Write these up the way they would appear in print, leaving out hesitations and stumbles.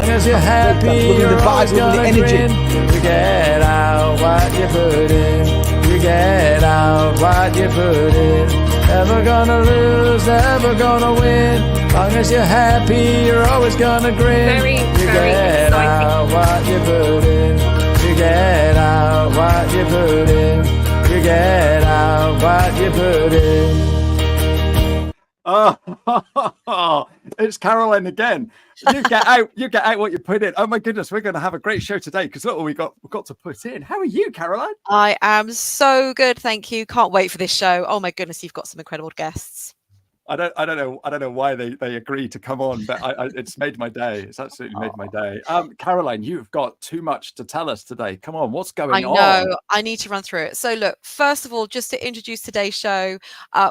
as you're happy, you're always gonna grin. You get out what you put in. You get out what you put in. Never gonna lose, never gonna win. Long as you're happy, you're always gonna grin. Very, you very get exciting. out what you put in. You get out what you put in. You get out what you put in. Oh, it's Caroline again. You get out what you put in. Oh my goodness, we're going to have a great show today because look what we've got to put in. How are you, Caroline? I am so good, thank you. Can't wait for this show. Oh my goodness, you've got some incredible guests. I don't know why they agreed to come on, but it's made my day. It's absolutely made my day. Caroline, you've got too much to tell us today. Come on, what's going on? I know. I need to run through it. So look, first of all, just to introduce today's show,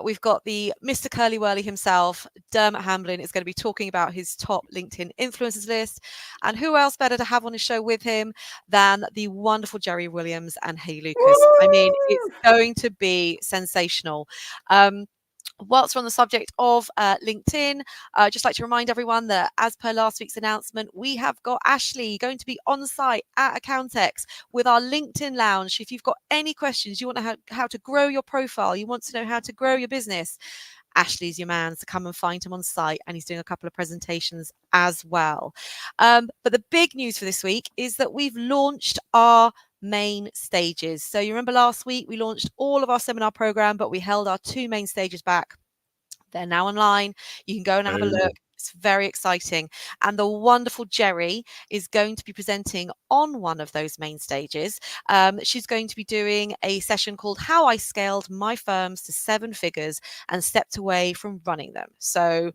we've got the Mr. Curly Whirly himself, Dermot Hamblin, is going to be talking about his top LinkedIn influencers list. And who else better to have on his show with him than the wonderful Jeri Williams and Hayley. I mean, it's going to be sensational. Whilst we're on the subject of LinkedIn, I'd just like to remind everyone that as per last week's announcement, we have got Ashley going to be on site at Accountex with our LinkedIn lounge. If you've got any questions, you want to know how to grow your profile, you want to know how to grow your business, Ashley's your man, so come and find him on site, and he's doing a couple of presentations as well. But the big news for this week is that we've launched our main stages. So you remember last week we launched all of our seminar program, but we held our 2 main stages back. They're now online. You can go and have a look. It's very exciting. And the wonderful Jeri is going to be presenting on one of those main stages. She's going to be doing a session called How I Scaled My Firms to 7 Figures and Stepped Away from Running Them. So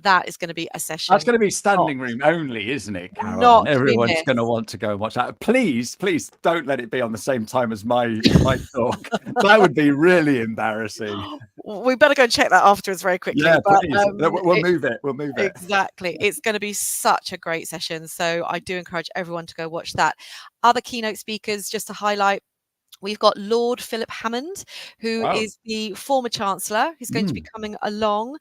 that is going to be a session. That's going to be standing room only, isn't it, Caroline? Not Everyone's going to want to go and watch that. Please don't let it be on the same time as my talk. That would be really embarrassing. We better go and check that afterwards very quickly. Yeah, but, please. We'll move it. Exactly. It's going to be such a great session. So I do encourage everyone to go watch that. Other keynote speakers, just to highlight, we've got Lord Philip Hammond, who is the former Chancellor, who's going to be coming along.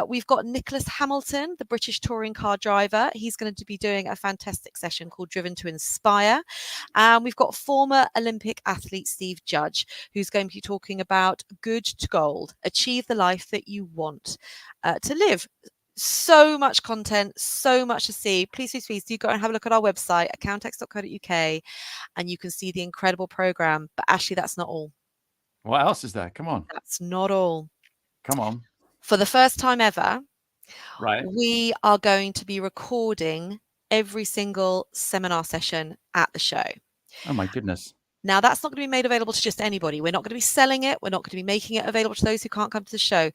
We've got Nicholas Hamilton, the British touring car driver. He's going to be doing a fantastic session called Driven to Inspire. And we've got former Olympic athlete Steve Judge, who's going to be talking about Good to Gold, achieve the life that you want to live. So much content, so much to see. Please do go and have a look at our website, accountex.co.uk, and you can see the incredible program. But actually, that's not all. What else is there? Come on. That's not all. Come on. For the first time ever, right, we are going to be recording every single seminar session at the show. Oh my goodness. Now, that's not going to be made available to just anybody. We're not going to be selling it. We're not going to be making it available to those who can't come to the show.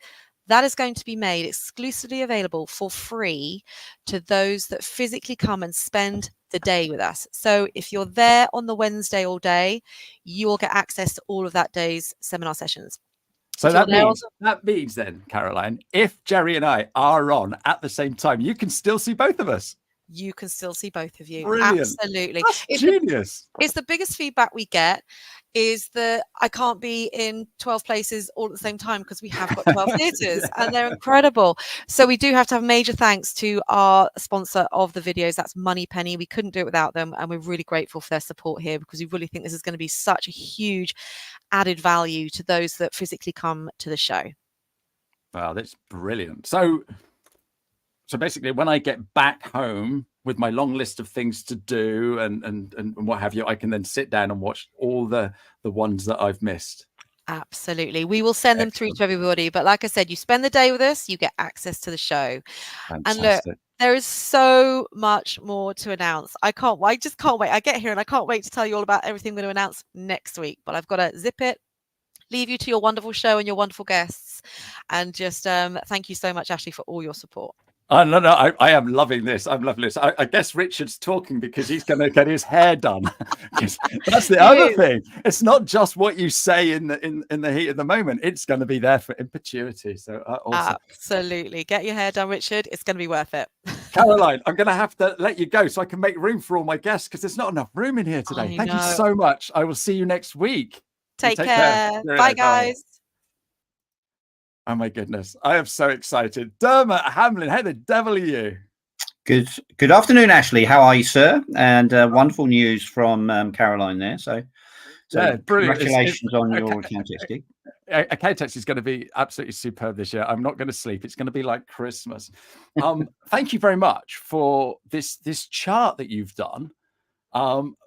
That is going to be made exclusively available for free to those that physically come and spend the day with us. So if you're there on the Wednesday all day, you will get access to all of that day's seminar sessions. So that means then, Caroline, if Jeri and I are on at the same time, you can still see both of us. You can still see both of you. Brilliant. Absolutely. That's genius. It's the biggest feedback we get is that I can't be in 12 places all at the same time because we have got 12 theatres and they're incredible. So we do have to have major thanks to our sponsor of the videos. That's Moneypenny. We couldn't do it without them. And we're really grateful for their support here because we really think this is going to be such a huge added value to those that physically come to the show. Wow, that's brilliant. So basically, when I get back home with my long list of things to do and what have you, I can then sit down and watch all the ones that I've missed. Absolutely. We will send them through to everybody. But like I said, you spend the day with us, you get access to the show. Fantastic. And look, there is so much more to announce. I just can't wait. I get here and I can't wait to tell you all about everything I'm going to announce next week. But I've got to zip it, leave you to your wonderful show and your wonderful guests. And just thank you so much, Ashley, for all your support. Oh, no, I am loving this. I'm loving this. I guess Richard's talking because he's going to get his hair done. That's the other thing. It's not just what you say in the heat of the moment. It's going to be there for in perpetuity. So awesome. Absolutely. Get your hair done, Richard. It's going to be worth it. Caroline, I'm going to have to let you go so I can make room for all my guests because there's not enough room in here today. Thank you so much. I will see you next week. Take care. Bye, guys. Oh my goodness. I am so excited. Dermot Hamlin, how the devil are you? Good afternoon, Ashley. How are you, sir? And wonderful news from Caroline there. So Yeah, brilliant. Congratulations on your Accountex gig. Accountex is going to be absolutely superb this year. I'm not going to sleep. It's going to be like Christmas. Thank you very much for this chart that you've done.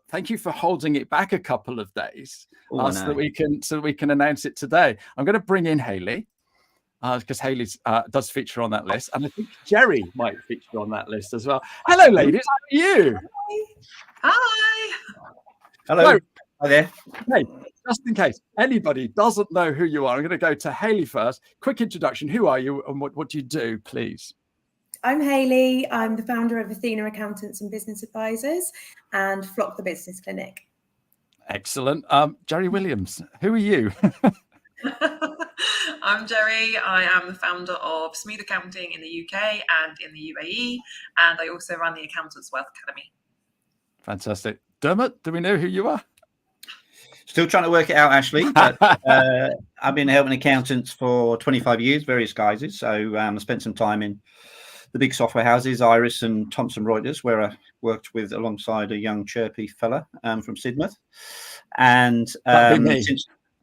Thank you for holding it back a couple of days so that we can announce it today. I'm going to bring in Hayley because Hayley does feature on that list, and I think Jeri might feature on that list as well. Hello, ladies. How are you? Hi. Hello. Hi there. Hey, just in case anybody doesn't know who you are, I'm going to go to Hayley first. Quick introduction. Who are you and what do you do, please? I'm Hayley. I'm the founder of Athena Accountants and Business Advisors and Flock the Business Clinic. Excellent. Jeri Williams, who are you? I'm Jeri. I am the founder of Smooth Accounting in the UK and in the UAE, and I also run the Accountants Wealth Academy. Fantastic. Dermot, do we know who you are? Still trying to work it out, Ashley. But I've been helping accountants for 25 years, various guises. So I spent some time in the big software houses, Iris and Thomson Reuters, where I worked with alongside a young chirpy fella from Sidmouth. And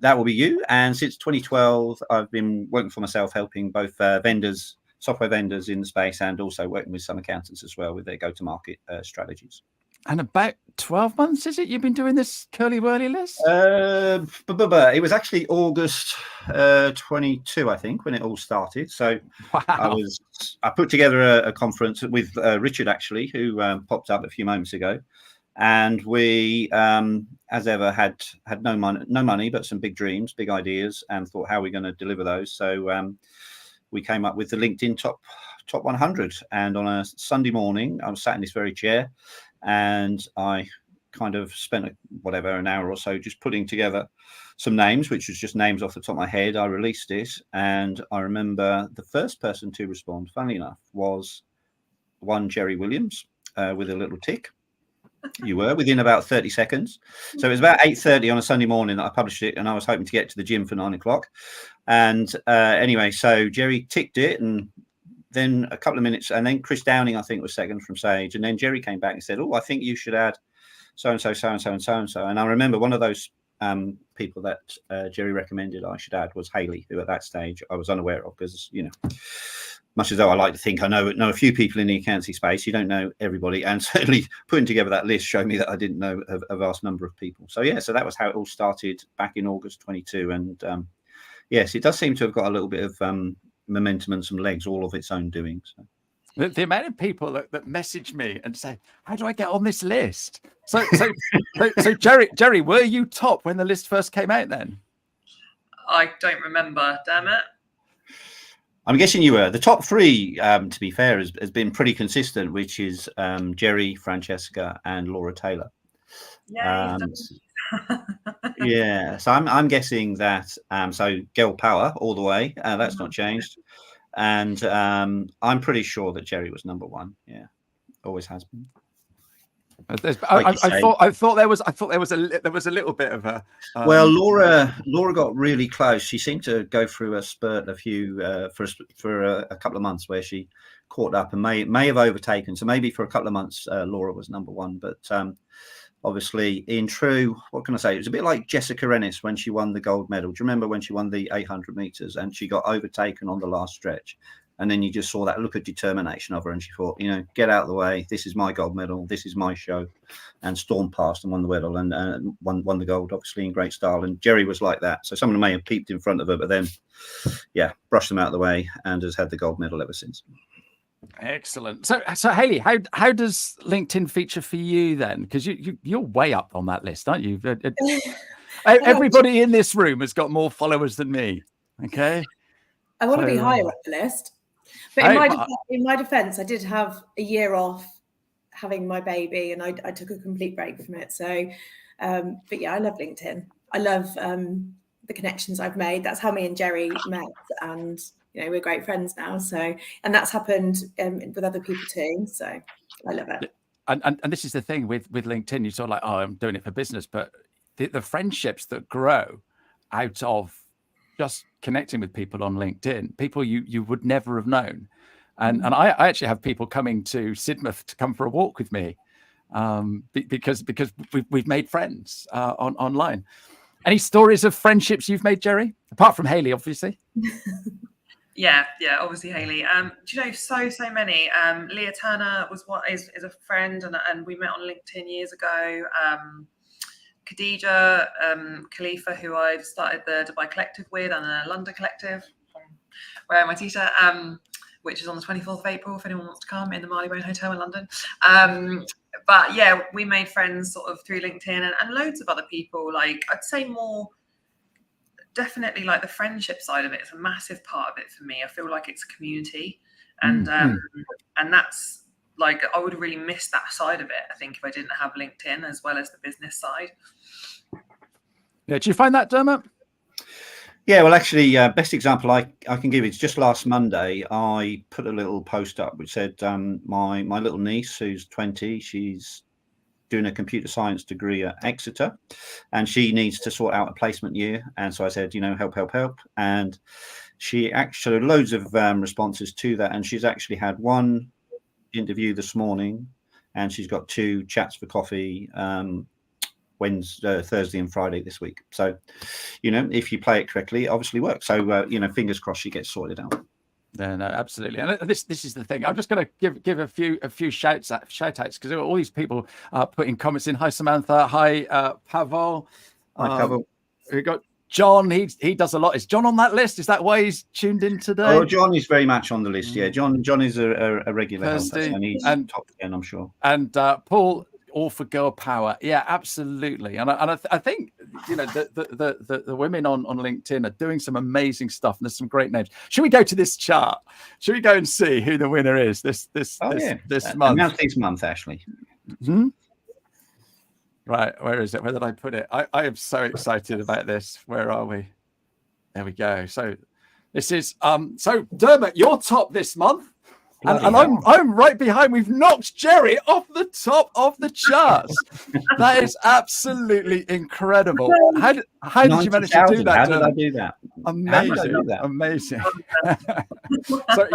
that will be you. And since 2012, I've been working for myself, helping both vendors, software vendors in the space, and also working with some accountants as well with their go-to-market strategies. And about 12 months, is it, you've been doing this curly whirly list? It was actually August 22, I think, when it all started. So wow. I put together a conference with Richard, actually, who popped up a few moments ago. And we, as ever, had no money, but some big dreams, big ideas, and thought, how are we going to deliver those? So we came up with the LinkedIn top 100. And on a Sunday morning, I was sat in this very chair, and I kind of spent an hour or so just putting together some names, which was just names off the top of my head. I released it, and I remember the first person to respond, funnily enough, was one Jeri Williams with a little tick. You were within about 30 seconds. So it was about 8:30 on a Sunday morning that I published it, and I was hoping to get to the gym for 9 o'clock. And anyway, so Jeri ticked it, and then a couple of minutes, and then Chris Downing, I think, was second from Sage. And then Jeri came back and said, oh, I think you should add so-and-so, so-and-so, and so-and-so. And I remember one of those people that Jeri recommended I should add was Hayley, who at that stage I was unaware of, because, you know, much as though I like to think I know a few people in the accountancy space, you don't know everybody. And certainly putting together that list showed me that I didn't know a vast number of people. So, yeah, so that was how it all started back in August 22. And yes, it does seem to have got a little bit of momentum and some legs, all of its own doing. So. The amount of people that message me and say, how do I get on this list? So Jeri, were you top when the list first came out then? I don't remember, damn it. I'm guessing you were. The top three, to be fair, has been pretty consistent, which is Jeri, Francesca, and Laura Taylor. Yeah, so I'm guessing that so girl power all the way, that's not changed, and I'm pretty sure that Jeri was number one. Yeah, always has been. I thought there was a little bit of a well, Laura got really close. She seemed to go through a spurt for a couple of months where she caught up and may have overtaken. So maybe for a couple of months Laura was number one, but obviously in true, what can I say, it was a bit like Jessica Ennis when she won the gold medal. Do you remember when she won the 800 meters and she got overtaken on the last stretch? And then you just saw that look of determination of her, and she thought, you know, get out of the way. This is my gold medal. This is my show. And stormed past and won the medal and won the gold, obviously, in great style. And Jeri was like that. So someone may have peeped in front of her, but then, yeah, brushed them out of the way and has had the gold medal ever since. Excellent. So Hayley, how does LinkedIn feature for you then? Because you're way up on that list, aren't you? Everybody in this room has got more followers than me. Okay. I want to be higher up the list. But in my defense, I did have a year off having my baby, and I took a complete break from it. So, but yeah, I love LinkedIn. I love the connections I've made. That's how me and Jeri met, and you know, we're great friends now. So, and that's happened with other people too. So, I love it. And this is the thing with LinkedIn. You sort of like, oh, I'm doing it for business, but the friendships that grow out of just connecting with people on LinkedIn, people you would never have known. And I actually have people coming to Sidmouth to come for a walk with me because we've made friends online. Any stories of friendships you've made, Jeri? Apart from Hayley, obviously. Yeah, obviously Hayley. Do you know so many? Leah Turner is a friend, and we met on LinkedIn years ago. Khadija, Khalifa, who I've started the Dubai Collective with, and the London Collective, wearing my t-shirt, which is on the 24th of April if anyone wants to come, in the Marylebone Hotel in London. But yeah, we made friends sort of through LinkedIn, and loads of other people. Like, I'd say more, definitely like the friendship side of it is a massive part of it for me. I feel like it's a community, and that's like, I would really miss that side of it, I think, if I didn't have LinkedIn as well as the business side. Yeah, do you find that, Dermot? Yeah, well, actually, best example I can give is just last Monday, I put a little post up which said my little niece, who's 20, she's doing a computer science degree at Exeter, and she needs to sort out a placement year. And so I said, help. And she actually loads of responses to that, and she's actually had one interview this morning, and she's got 2 chats for coffee Wednesday, Thursday and Friday this week. So, if you play it correctly, it obviously works. So, fingers crossed she gets sorted out. No, absolutely. And this is the thing. I'm just going to give a few shout outs, because all these people putting comments in. Hi, Samantha. Hi, Pavel. Hi, Pavel. We got John. He does a lot. Is John on that list? Is that why he's tuned in today? Oh, John is very much on the list. Yeah, John is a regular helper, and he's top 10, I'm sure. And Paul, all for girl power. Yeah, absolutely. And I think the women on LinkedIn are doing some amazing stuff, and there's some great names. Should we go to this chart? Should we go and see who the winner is this month? Announced this month, Ashley. Mm-hmm. Right, where is it? Where did I put it? I am so excited about this. Where are we? There we go. So this is so Dermot, you're top this month. And I'm right behind. We've knocked Jeri off the top of the charts. That is absolutely incredible. How did you manage to do that? How did I do that? Amazing. So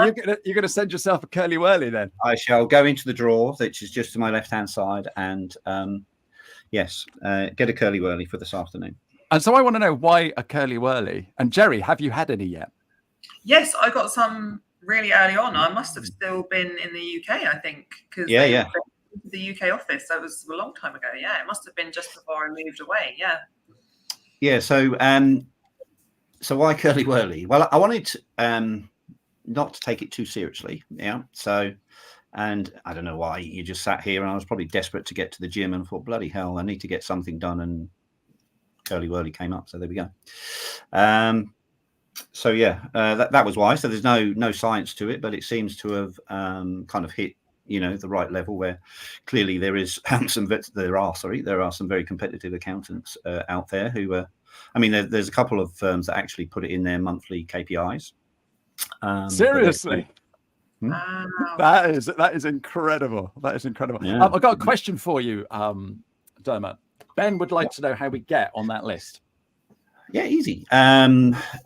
you're gonna send yourself a curly whirly then? I shall go into the drawer, which is just to my left-hand side, and yes, get a curly whirly for this afternoon. And so I want to know, why a curly whirly? And Jeri, have you had any yet? Yes, I got some really early on. I must have still been in the UK, I think, because the UK office. That was a long time ago. Yeah, it must have been just before I moved away. Yeah. So why curly whirly? Well, I wanted not to take it too seriously. Yeah. So, and I don't know why, you just sat here, and I was probably desperate to get to the gym, and thought, bloody hell, I need to get something done, and curly whirly came up. So there we go. So yeah, that was why. So there's no science to it, but it seems to have kind of hit the right level, where clearly there are some very competitive accountants out there who there's a couple of firms that actually put it in their monthly KPIs. Seriously. Wow. That is incredible. That is incredible. Yeah. I've got a question for you, Dermot. Ben would like to know how we get on that list. Yeah, easy.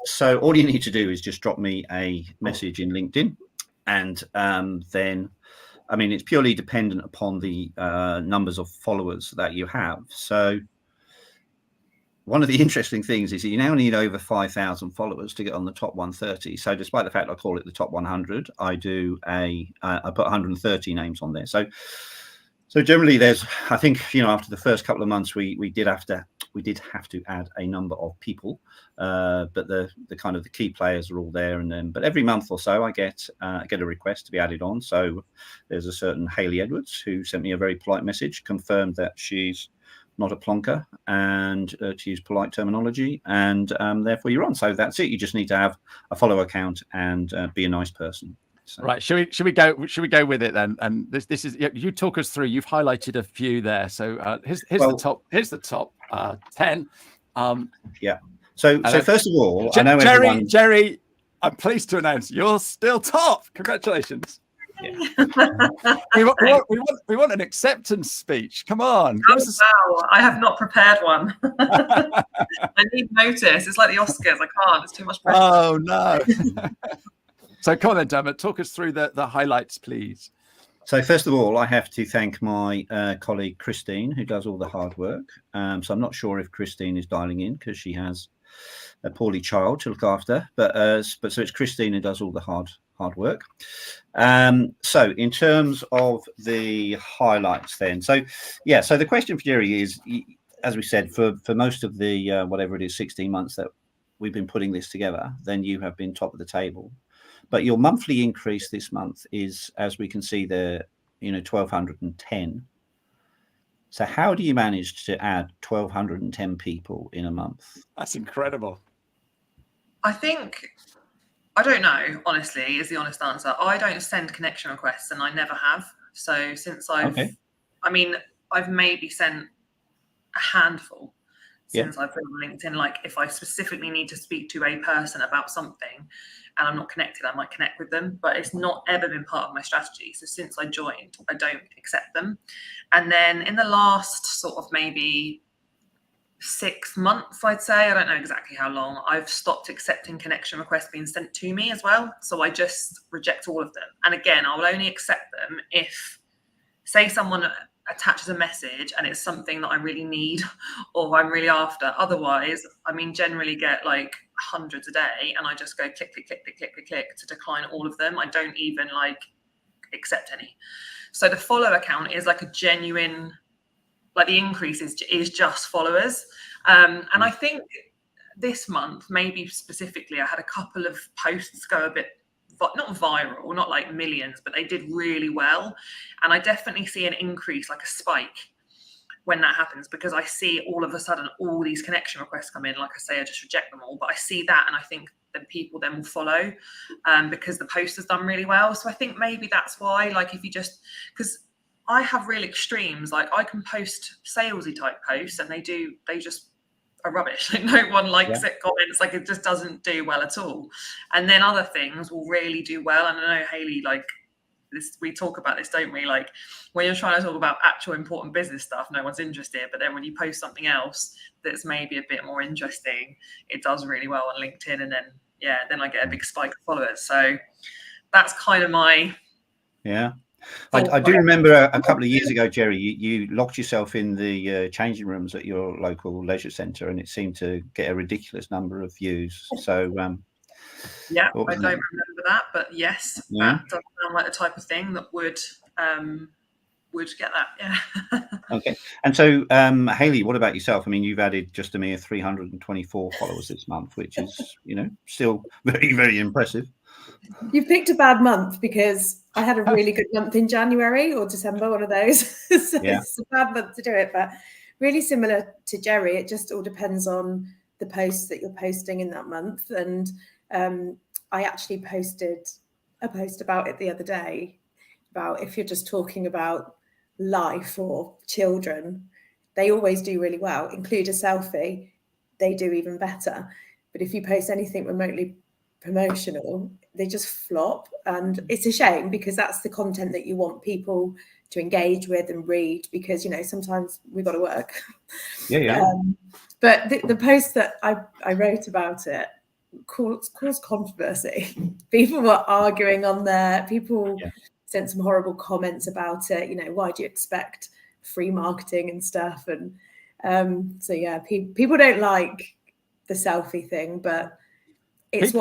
So all you need to do is just drop me a message in LinkedIn, and then, it's purely dependent upon the numbers of followers that you have. So one of the interesting things is that you now need over 5,000 followers to get on the top 130. So despite the fact I call it the top 100, I put 130 names on there. So generally, there's, I think, after the first couple of months, we did have to add a number of people, but the kind of the key players are all there. And then, but every month or so, I get a request to be added on. So there's a certain Hayley Edwards who sent me a very polite message, confirmed that she's not a plonker, and to use polite terminology, and therefore you're on. So that's it. You just need to have a follow account and be a nice person. So. Right, should we go with it then? And this is, you talk us through. You've highlighted a few there. So here's the top 10. Yeah. So first of all, I know Jeri, I'm pleased to announce you're still top. Congratulations. Yeah. we want an acceptance speech. Come on. Wow, I have not prepared one. I need notice. It's like the Oscars. I can't. It's too much pressure. Oh no. So come on then, Dermot, talk us through the highlights, please. So first of all, I have to thank my colleague Christine, who does all the hard work. So I'm not sure if Christine is dialing in because she has a poorly child to look after, but so it's Christine who does all the hard work. So in terms of the highlights then, so the question for Jeri is, as we said, for most of the whatever it is, 16 months that we've been putting this together, then you have been top of the table. But your monthly increase this month is, as we can see there, 1,210. So how do you manage to add 1,210 people in a month? That's incredible. I don't know, honestly, is the honest answer. I don't send connection requests, and I never have. So since I've maybe sent a handful since I've been on LinkedIn. Like if I specifically need to speak to a person about something and I'm not connected, I might connect with them, but it's not ever been part of my strategy. So since I joined, I don't accept them. And then in the last sort of maybe 6 months, I'd say, I don't know exactly how long, I've stopped accepting connection requests being sent to me as well. So I just reject all of them. And again, I will only accept them if, say, someone attaches a message and it's something that I really need or I'm really after. Otherwise, generally get like hundreds a day, and I just go click to decline all of them. I don't even accept any. So the follow account is like a genuine, the increase is just followers. And I think this month, maybe specifically, I had a couple of posts go a bit, not viral, not like millions, but they did really well. And I definitely see an increase, like a spike, when that happens, because I see all of a sudden all these connection requests come in. Like I say, I just reject them all, but I see that, and I think that people then will follow because the post has done really well. So I think maybe that's why, if you just, because I have real extremes, I can post salesy type posts and they just are rubbish. No one likes it, comments, it just doesn't do well at all. And then other things will really do well. And I know, Hayley, this, we talk about this, don't we? When you're trying to talk about actual important business stuff, no one's interested. But then when you post something else that's maybe a bit more interesting, it does really well on LinkedIn. And then I get a big spike of followers. So that's kind of my... Yeah. I do remember a couple of years ago, Jeri, you locked yourself in the changing rooms at your local leisure centre, and it seemed to get a ridiculous number of views. So, I don't remember that, but yes, that does sound like the type of thing that would get that. Yeah. Okay. And so, Hayley, what about yourself? You've added just a mere 324 followers this month, which is, still very, very impressive. You've picked a bad month, because I had a really good month in January or December, one of those. So it's a bad month to do it, but really similar to Jeri, it just all depends on the posts that you're posting in that month. And I actually posted a post about it the other day, about if you're just talking about life or children, they always do really well. Include a selfie, they do even better. But if you post anything remotely promotional, they just flop. And it's a shame, because that's the content that you want people to engage with and read, because sometimes we've got to work. But the post that I wrote about it caused controversy. People were arguing on there. People sent some horrible comments about it. Why do you expect free marketing and stuff? And people don't like the selfie thing, but it's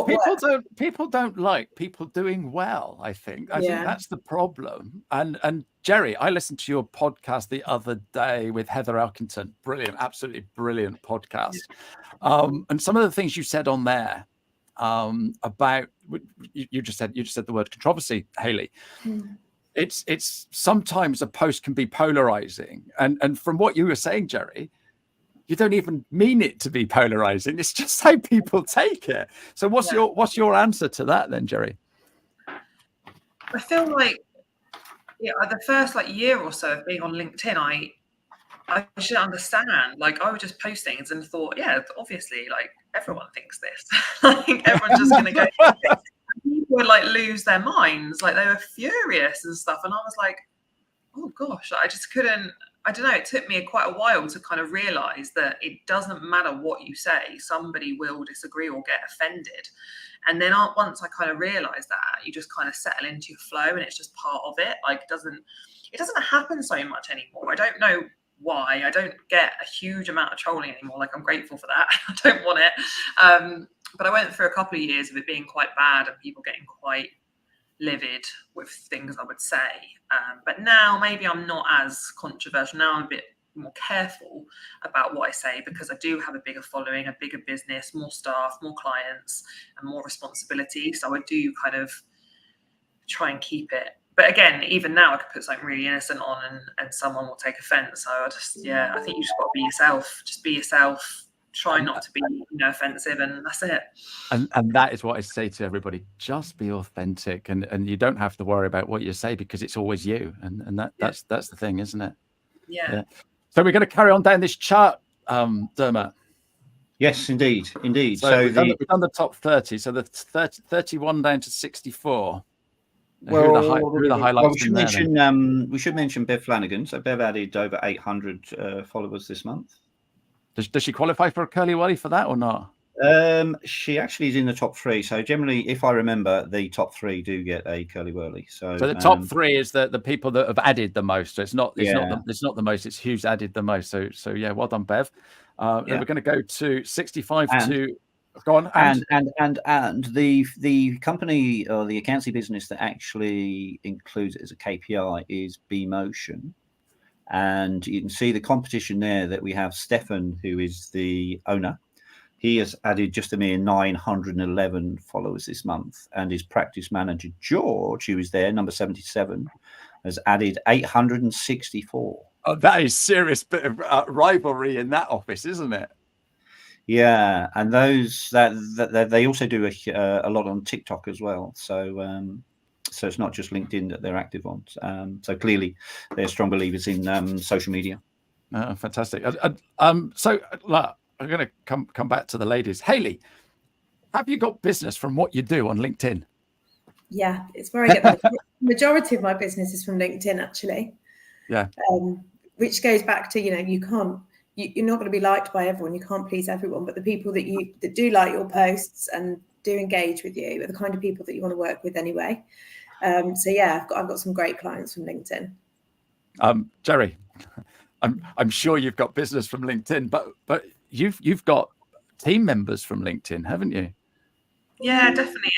people don't like people doing well. I think that's the problem. And Jeri, I listened to your podcast the other day with Heather Elkington. Brilliant, absolutely brilliant podcast. And some of the things you said on there about you just said the word controversy, Hayley. It's sometimes a post can be polarizing, and from what you were saying, Jeri, you don't even mean it to be polarizing. It's just how people take it. So what's your answer to that then, Jeri? I feel like the first year or so of being on LinkedIn, I should understand. I was just post things and thought, obviously, everyone thinks this. Everyone's just going to go. People would lose their minds. They were furious and stuff. And I was like, oh gosh, I just couldn't. I don't know, it took me quite a while to kind of realize that it doesn't matter what you say, somebody will disagree or get offended. And then once I kind of realized that, you just kind of settle into your flow, and it's just part of it. Like, it doesn't happen so much anymore. I don't know why. I don't get a huge amount of trolling anymore. Like, I'm grateful for that. I don't want it. But I went through a couple of years of it being quite bad and people getting quite livid with things I would say. But now maybe I'm not as controversial. Now I'm a bit more careful about what I say, because I do have a bigger following, a bigger business, more staff, more clients, and more responsibility. So I do kind of try and keep it. But again, even now I could put something really innocent on and someone will take offense. So I think you just got to be yourself. Just be yourself. Try not to be offensive, and that's it. And that is what I say to everybody: just be authentic, and you don't have to worry about what you say, because it's always you, and that's the thing, isn't it? Yeah. So we're going to carry on down this chart, Dermot. Yes, indeed. So we've done the top 30. So the 31 down to 64. Well, who are the highlights? We should mention Bev Flanagan. So Bev added over 800 followers this month. Does she qualify for a curly whirly for that or not? She actually is in the top 3. So generally, if I remember, the top 3 do get a curly whirly. So the top 3 is the people that have added the most. So it's not the most. It's who's added the most. So yeah, well done, Bev. Then we're going to go to 65 to. Go on. And the company or the accountancy business that actually includes it as a KPI is B-Motion. And you can see the competition there that we have Stefan, who is the owner. He has added just a mere 911 followers this month. And his practice manager, George, who is there, number 77, has added 864. Oh, that is serious bit of rivalry in that office, isn't it? Yeah, and those that they also do a lot on TikTok as well. So it's not just LinkedIn that they're active on. So clearly, they're strong believers in social media. Fantastic. So I'm going to come back to the ladies. Hayley, have you got business from what you do on LinkedIn? Yeah, it's where I get the majority of my business is from LinkedIn, actually. Yeah. Which goes back to, you're not going to be liked by everyone. You can't please everyone, but the people that do like your posts and do engage with you are the kind of people that you want to work with anyway. So yeah, I've got some great clients from LinkedIn. Jeri, I'm sure you've got business from LinkedIn, but you've got team members from LinkedIn, haven't you? Yeah, definitely.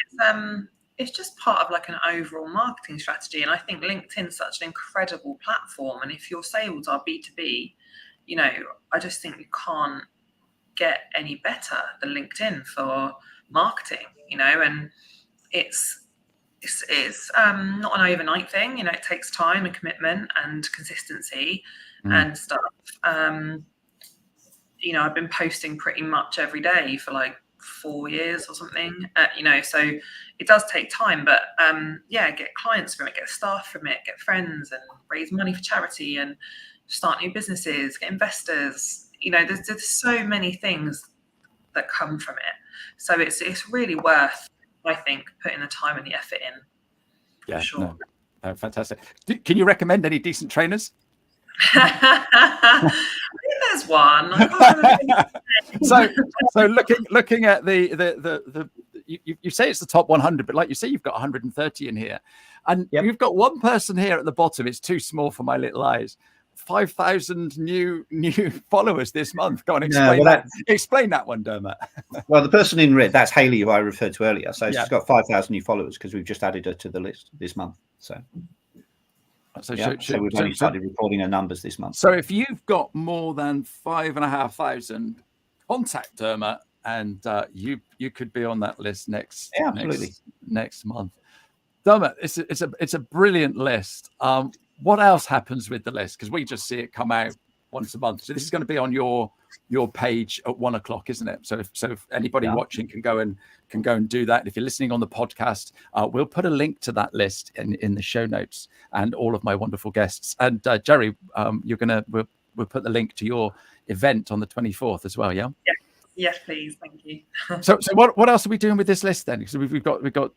It's just part of like an overall marketing strategy, and I think LinkedIn's such an incredible platform. And if your sales are B2B, I just think you can't get any better than LinkedIn for marketing. And it's not an overnight thing. It takes time and commitment and consistency and stuff. I've been posting pretty much every day for like 4 years or something. So it does take time, but get clients from it, get staff from it, get friends, and raise money for charity and start new businesses, get investors. There's so many things that come from it. So it's really worth, I think, putting the time and the effort in. Yeah, sure. No, fantastic. Can you recommend any decent trainers? I think there's one. I so looking at the you say it's the top 100, but like you say, you've got 130 in here, and you've got one person here at the bottom. It's too small for my little eyes. 5,000 new followers this month. Go on, explain that one, Dermot. Well, the person in red, that's Hayley, who I referred to earlier. So she's got 5,000 new followers because we've just added her to the list this month. So we've only started recording her numbers this month. So if you've got more than 5,500, contact Dermot, and you could be on that list next month. Dermot, it's a brilliant list. What else happens with the list? Because we just see it come out once a month. So this is going to be on your page at 1:00, isn't it? So if anybody watching can go and do that. If you're listening on the podcast, we'll put a link to that list in the show notes, and all of my wonderful guests. And Jeri, we'll put the link to your event on the 24th as well. Yeah. Yes, please. Thank you. So what else are we doing with this list then? Because we've got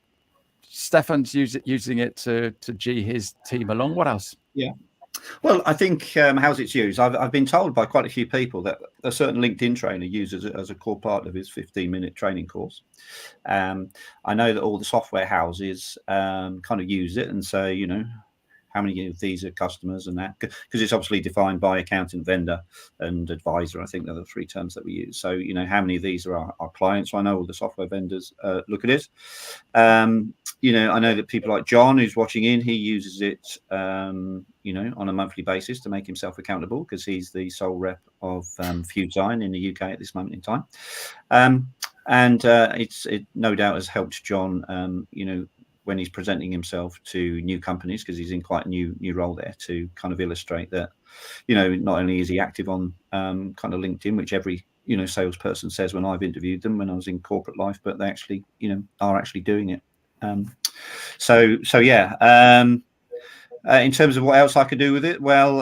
Stefan's using it to G his team along. What else? Yeah. Well, I think how's it's used. I've been told by quite a few people that a certain LinkedIn trainer uses it as a core part of his 15-minute training course. I know that all the software houses kind of use it and say, you know, how many of these are customers and that, because it's obviously defined by accountant, vendor, and advisor. I think they're the three terms that we use. So, you know, how many of these are our clients? So I know all the software vendors look at it. You know, I know that people like John, who's watching in, he uses it, you know, on a monthly basis to make himself accountable, because he's the sole rep of FudeSign in the UK at this moment in time. And it no doubt has helped John, you know, when he's presenting himself to new companies, because he's in quite a new role there, to kind of illustrate that, you know, not only is he active on kind of LinkedIn, which every, you know, salesperson says when I've interviewed them when I was in corporate life, but they actually, you know, are actually doing it. So yeah. In terms of what else I could do with it, well,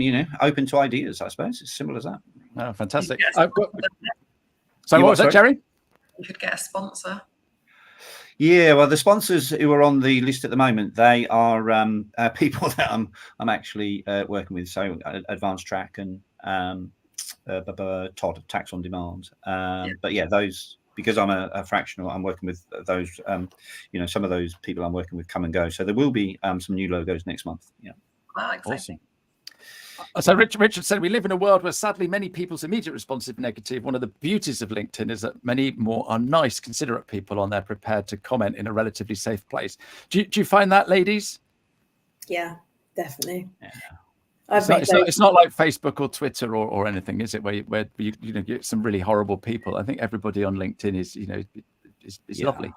you know, open to ideas, I suppose. It's simple as that. Oh, fantastic. Yes. So what was that, Jeri? You could get a sponsor. Yeah, well, the sponsors who are on the list at the moment, they are people that I'm actually working with. So Advanced Track and Todd Tax on Demand. But yeah, those, because I'm a fractional, I'm working with those. You know, some of those people I'm working with come and go. So there will be some new logos next month. Yeah. Wow, exciting. Awesome. So Richard said, we live in a world where sadly many people's immediate response is negative. One of the beauties of LinkedIn is that many more are nice, considerate people on there, prepared to comment in a relatively safe place. Do you find that, ladies? Yeah, definitely. Yeah. It's not like Facebook or Twitter or anything, is it? Where you know, get some really horrible people. I think everybody on LinkedIn is, you know, is lovely.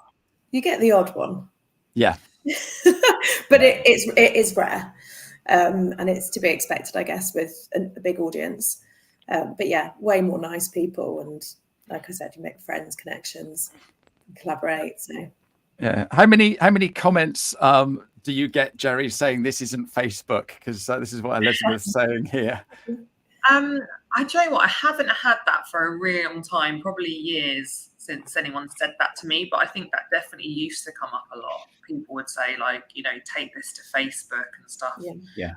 You get the odd one. Yeah. But it is rare. And it's to be expected, I guess, with a big audience. But yeah, way more nice people. And like I said, you make friends, connections, collaborate. So yeah. How many comments do you get, Jeri, saying this isn't Facebook? Because this is what Elizabeth's saying here. I tell you what, I haven't had that for a really long time, probably years since anyone said that to me, but I think that definitely used to come up a lot. People would say, like, you know, take this to Facebook and stuff. Yeah.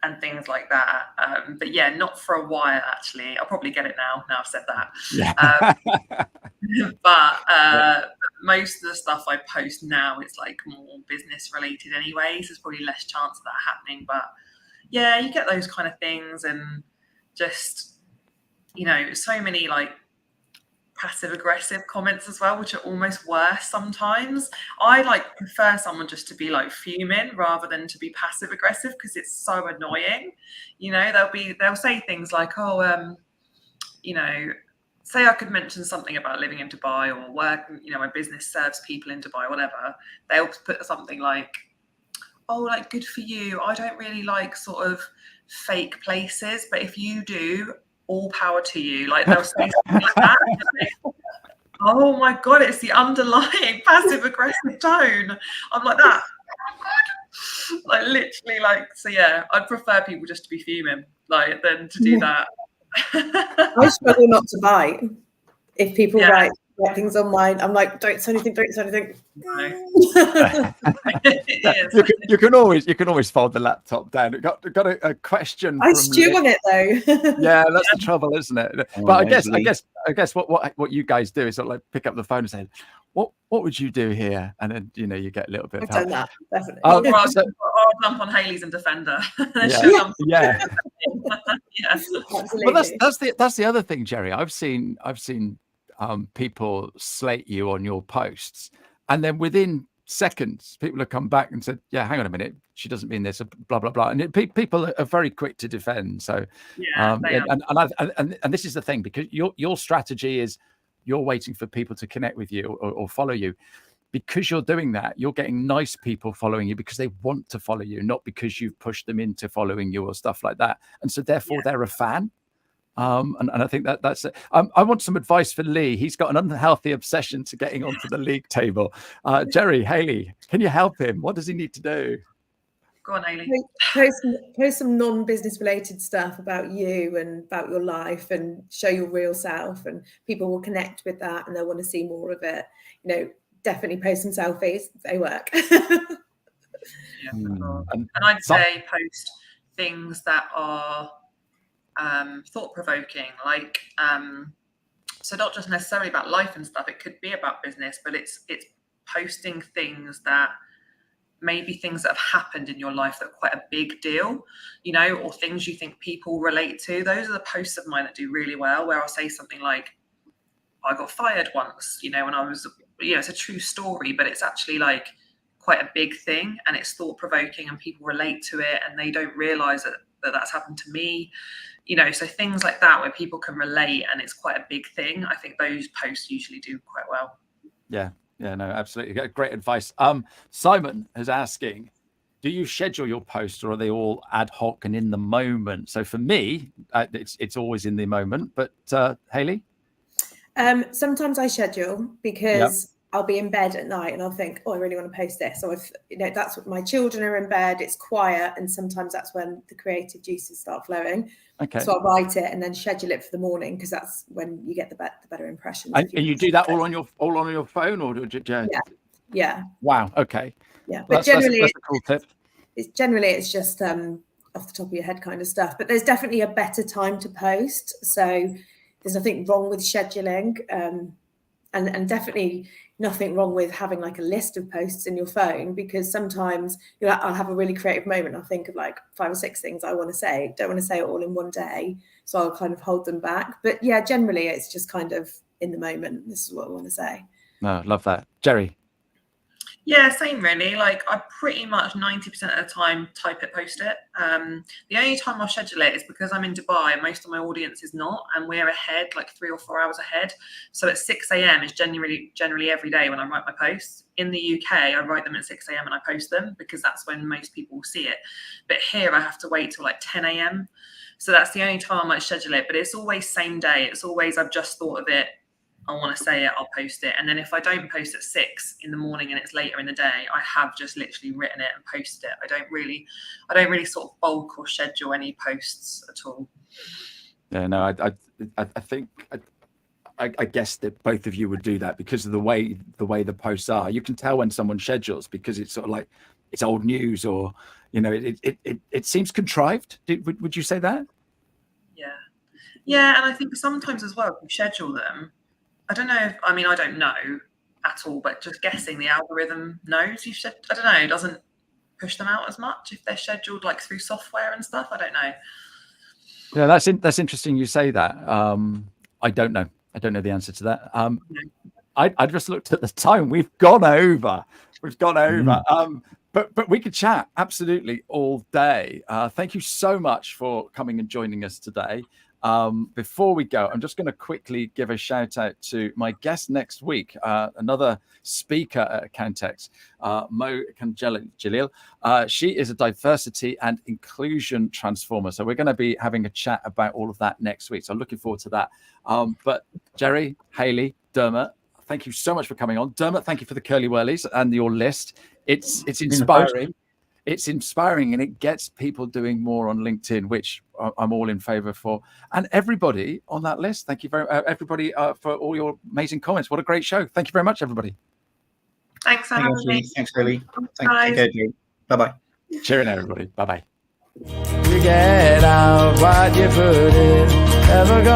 And things like that. But yeah, not for a while, actually. I'll probably get it now I've said that. Yeah. But most of the stuff I post now is like more business related anyway, so there's probably less chance of that happening. But yeah, you get those kind of things, and just, you know, so many like passive aggressive comments as well, which are almost worse sometimes. I like prefer someone just to be like fuming rather than to be passive aggressive, because it's so annoying. You know, they'll say things like, oh, you know, say I could mention something about living in Dubai or work, you know, my business serves people in Dubai, whatever. They'll put something like, oh, like, good for you. I don't really like sort of fake places, but if you do, all power to you. Like, they'll say something like that. Like, oh my God, it's the underlying passive aggressive tone. I'm like that. Like, literally, like, so yeah, I'd prefer people just to be fuming, like, than to do that. I struggle not to bite. If people write things on mine, I'm like, don't say anything. You can always fold the laptop down. Got a question. I stew on it though. Yeah, that's the trouble, isn't it? But I guess what you guys do is sort of like pick up the phone and say, what would you do here? And then, you know, you get a little bit of help. I've done that, definitely. I'll jump on Hayley's and Defender. Yeah. Absolutely. Well, that's the other thing, Jeri. I've seen people slate you on your posts, and then within seconds people have come back and said, yeah, hang on a minute, she doesn't mean this, blah blah blah, and people are very quick to defend. So and this is the thing, because your strategy is you're waiting for people to connect with you or follow you. Because you're doing that, you're getting nice people following you because they want to follow you, not because you've pushed them into following you or stuff like that. And so therefore they're a fan. And I think that's it. I want some advice for Lee. He's got an unhealthy obsession to getting onto the league table. Jeri, Hayley, can you help him? What does he need to do? Go on, Hayley. Post some non-business related stuff about you and about your life, and show your real self, and people will connect with that and they'll want to see more of it. You know, definitely post some selfies. They work. Yeah, for sure. And And I'd say post things that are thought-provoking, like so not just necessarily about life and stuff. It could be about business, but it's posting things that maybe things that have happened in your life that are quite a big deal, you know, or things you think people relate to. Those are the posts of mine that do really well, where I'll say something like, I got fired once, you know, when I was, you know, it's a true story, but it's actually like quite a big thing, and it's thought-provoking and people relate to it, and they don't realize that that's happened to me, you know. So things like that where people can relate and it's quite a big thing, I think those posts usually do quite well. Yeah, no, absolutely. Great advice. Simon is asking, do you schedule your posts, or are they all ad hoc and in the moment? So for me, it's always in the moment. But Hayley? Sometimes I schedule because I'll be in bed at night and I'll think, oh, I really want to post this. So if, you know, that's what my children are in bed, it's quiet, and sometimes that's when the creative juices start flowing. Okay. So I'll write it and then schedule it for the morning, because that's when you get the better impressions. And you do that all on your phone, or do you? Yeah. Wow. Okay. Yeah, but that's generally a cool tip. It's just off the top of your head kind of stuff. But there's definitely a better time to post. So there's nothing wrong with scheduling, and definitely nothing wrong with having like a list of posts in your phone, because sometimes I'll have a really creative moment. I'll think of like 5 or 6 things I want to say. Don't want to say it all in one day, so I'll kind of hold them back. But yeah, generally it's just kind of in the moment. This is what I want to say. No, love that. Jeri? Yeah, same really. Like I pretty much 90% of the time type it, post it. The only time I'll schedule it is because I'm in Dubai and most of my audience is not, and we're ahead, like 3 or 4 hours ahead. So at 6 a.m. is generally every day when I write my posts. In the UK, I write them at 6 a.m. and I post them because that's when most people will see it. But here I have to wait till like 10 a.m. So that's the only time I might schedule it. But it's always same day. It's always, I've just thought of it, I want to say it, I'll post it. And then if I don't post at 6 in the morning and it's later in the day, I have just literally written it and posted it. I don't really sort of bulk or schedule any posts at all. Yeah, no, I think I guess that both of you would do that because of the way the posts are. You can tell when someone schedules because it's sort of like it's old news, or you know, it seems contrived. Would you say that? Yeah, and I think sometimes as well, if you schedule them, I don't know. I don't know at all, but just guessing, the algorithm knows you should. I don't know. It doesn't push them out as much if they're scheduled like through software and stuff. I don't know. Yeah, that's interesting. You say that. I don't know. I don't know the answer to that. I just looked at the time. We've gone over. But we could chat absolutely all day. Thank you so much for coming and joining us today. Before we go, I'm just going to quickly give a shout out to my guest next week, another speaker at Accountex, Mo Jalil. She is a diversity and inclusion transformer. So we're going to be having a chat about all of that next week. So I'm looking forward to that. But Jeri, Hayley, Dermot, thank you so much for coming on. Dermot, thank you for the curly whirlies and your list. It's inspiring. It's inspiring, and it gets people doing more on LinkedIn, which I'm all in favor for. And everybody on that list, thank you very everybody for all your amazing comments. What a great show. Thank you very much, everybody. Thanks, Anna. Thanks, Hayley. Thank you. Bye-bye. Cheering, everybody. Bye-bye. You get out what you put in. Never gonna